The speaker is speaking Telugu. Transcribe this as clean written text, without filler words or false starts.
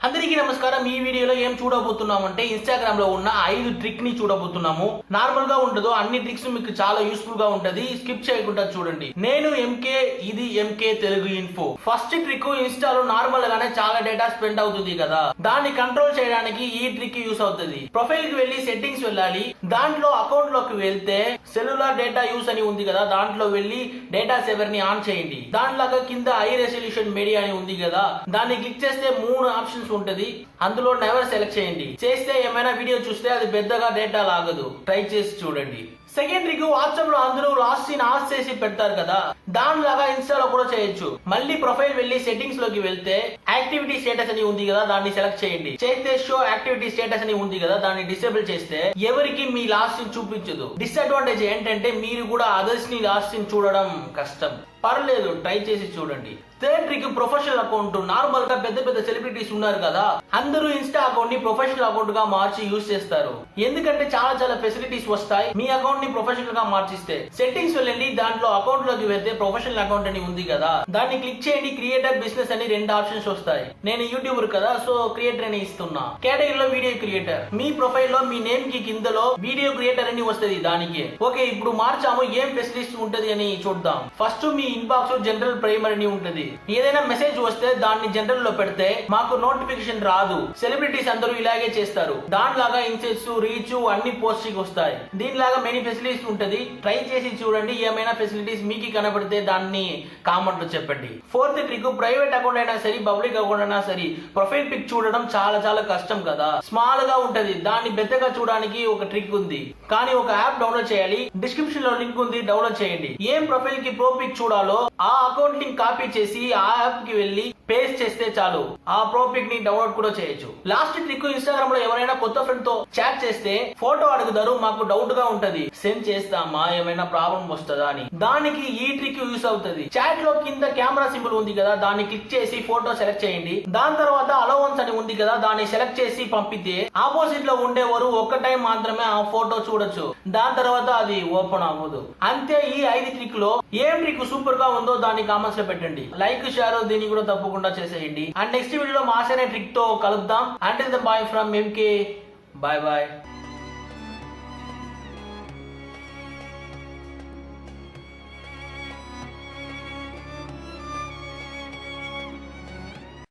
అందరికీ నమస్కారం। ఈ వీడియోలో ఏం చూడబోతున్నామంటే ఇన్‌స్టాగ్రామ్ లో ఉన్న 5 ట్రిక్ ని చూడబోతున్నాము। నార్మల్ గా ఉండదు, అన్ని ట్రిక్స్ మీకు చాలా యూస్ఫుల్ గా ఉంటది, స్కిప్ చేయకుండా చూడండి। నేను ఎంకే, ఇది MK Telugu info. First trick, ఇన్స్టాలో నార్మల్ గానే చాలా డేటా స్పెండ్ అవుతుంది కదా, దాన్ని కంట్రోల్ చేయడానికి ఈ ట్రిక్ యూస్ అవుతుంది। ప్రొఫైల్ కి వెళ్ళి సెట్టింగ్స్ వెళ్ళాలి, దాంట్లో అకౌంట్ లోకి వెళ్తే సెల్యులార్ డేటా యూస్ అని ఉంది కదా, దాంట్లో వెళ్ళి డేటా సేవర్ ని ఆన్ చేయండి। దాంట్లో కింద హై రెజల్యూషన్ మీడియా అని ఉంది కదా, దాన్ని క్లిక్ చేస్తే 3 ఆప్షన్స్ ఉంటది, అందులో నెవర్ సెలెక్ట్ చేయండి। చేస్తే ఏమైనా వీడియో చూస్తే అది పెద్దగా డేటా లాగదు, ట్రై చేసి చూడండి। సెకండ్ ట్రిక్, వాట్సాప్ లో అందరూ లాస్ట్ సీన్ ఆఫ్ చేసి పెడతారు కదా, దానిలాగా ఇన్స్టాలో కూడా చేయొచ్చు। మళ్ళీ ప్రొఫైల్ వెళ్ళి సెట్టింగ్స్ లోకి వెళ్తే యాక్టివిటీ స్టేటస్ అని ఉంది కదా, దాన్ని సెలెక్ట్ చేయండి। చేస్తే షో యాక్టివిటీ స్టేటస్ అని ఉంది కదా, దాన్ని డిసేబుల్ చేస్తే ఎవరికి మీ లాస్ట్ సీన్ చూపించదు। డిసడ్వాంటేజ్ ఏంటంటే మీరు కూడా అదర్స్ ని లాస్ట్ సీన్ చూడడం కష్టం, పర్లేదు ట్రై చేసి చూడండి। Third trick, professional account. Normal గా పెద్ద పెద్ద సెలబ్రిటీస్ ఉన్నారు కదా, అందరూ ఇన్స్టా అకౌంట్ ని ప్రొఫెషనల్ అకౌంట్ గా మార్చి యూజ్ చేస్తారు, ఎందుకంటే చాలా ఫెసిలిటీస్ వస్తాయి మీ అకౌంట్ ని ప్రొఫెషనల్ గా మార్చిస్తే। సెట్టింగ్స్ వెళ్ళండి, దాంట్లో అకౌంట్ లోకి వెళ్తే ప్రొఫెషనల్ అకౌంట్ అని ఉంది కదా, దాన్ని క్లిక్ చేయండి। క్రియేటర్, బిజినెస్ అని 2 ఆప్షన్స్ వస్తాయి। నేను యూట్యూబర్ కదా, సో క్రియేటర్ అని ఇస్తున్నా। కేటగిరీలో వీడియో క్రియేటర్, మీ ప్రొఫైల్ లో మీ నేమ్ కి కిందలో వీడియో క్రియేటర్ అని వస్తుంది దానికి। ఓకే, ఇప్పుడు మార్చాము, ఏం ఫెసిలిటీస్ ఉంటది అని చూద్దాం। ఫస్ట్ మీ ఇన్బాక్స్ జనరల్ ప్రైమరీ అని ఉంటది, ఏదైనా మెసేజ్ వస్తే దాన్ని జనరల్ లో పెడితే మాకు నోటిఫికేషన్ రాదు। సెలబ్రిటీస్ అందరూ ఇలాగే చేస్తారు, దానిలాగా ఇన్సెట్స్, రీచ్ అన్ని పోస్టింగ్ వస్తాయి। దీనిలాగా మెనీ ఫెసిలిటీస్ ఉంటది, ట్రై చేసి చూడండి। ఏమైనా ఫెసిలిటీస్ మీకు కనబడితే దాన్ని కామెంట్ లో చెప్పండి। ఫోర్త్ ట్రిక్, ప్రైవేట్ అకౌంట్ అయినా సరే, పబ్లిక్ అకౌంట్ అయినా సరే, ప్రొఫైల్ పిక్ చూడడం చాలా కష్టం కదా, స్మాల్ గా ఉంటది, దాన్ని పెద్దగా చూడడానికి ఒక ట్రిక్ ఉంది, కానీ ఒక యాప్ డౌన్లోడ్ చేయాలి, డిస్క్రిప్షన్ లో లింక్ ఉంది, డౌన్లోడ్ చేయండి। ఏం ప్రొఫైల్ కి ప్రో పిక్ చూడాలో ఆ అకౌంట్ లింక్ కాపీ చేసి ఆ యాప్ కి వెళ్ళి పేస్ట్ చేస్తే చాలు, ఆ ప్రో పిక్ ని డౌన్లోడ్ కూడా చేయొచ్చు। లాస్ట్ ట్రిక్, ఇన్స్టాగ్రామ్ లో ఎవరైనా కొత్త ఫ్రెండ్ తో చాట్ చేస్తే ఫోటో అడుగుతారు, మాకు డౌట్ గా ఉంటది, సెండ్ చేస్తామా, ఏమైనా ప్రాబ్లం వస్తుందా అని, దానికి ఈ ట్రిక్ యూస్ అవుతుంది। చాట్ లో కింద కెమెరా సింబల్ ఉంది కదా, దాన్ని క్లిక్ చేసి ఫోటో సెలెక్ట్ చేయండి, దాని తర్వాత అలవన్స్ అని ఉంది కదా, దాన్ని సెలెక్ట్ చేసి పంపితే ఆపోజిట్ లో ఉండేవారు ఒక్క టైం మాత్రమే ఆ ఫోటో చూడొచ్చు, దాని తర్వాత అది ఓపెన్ అవ్వదు। అంతే, ఈ 5 ట్రిక్ లో ఏం ట్రిక్ సూపర్ గా ఉందో దాన్ని కామెంట్స్ లో పెట్టండి, లైక్ షేర్ దీన్ని కూడా తప్పకుండా చేసేయండి। అండ్ నెక్స్ట్ వీడియోలో మాసైన ట్రిక్ తో కలుద్దాం। అంటే bye from MK, bye bye.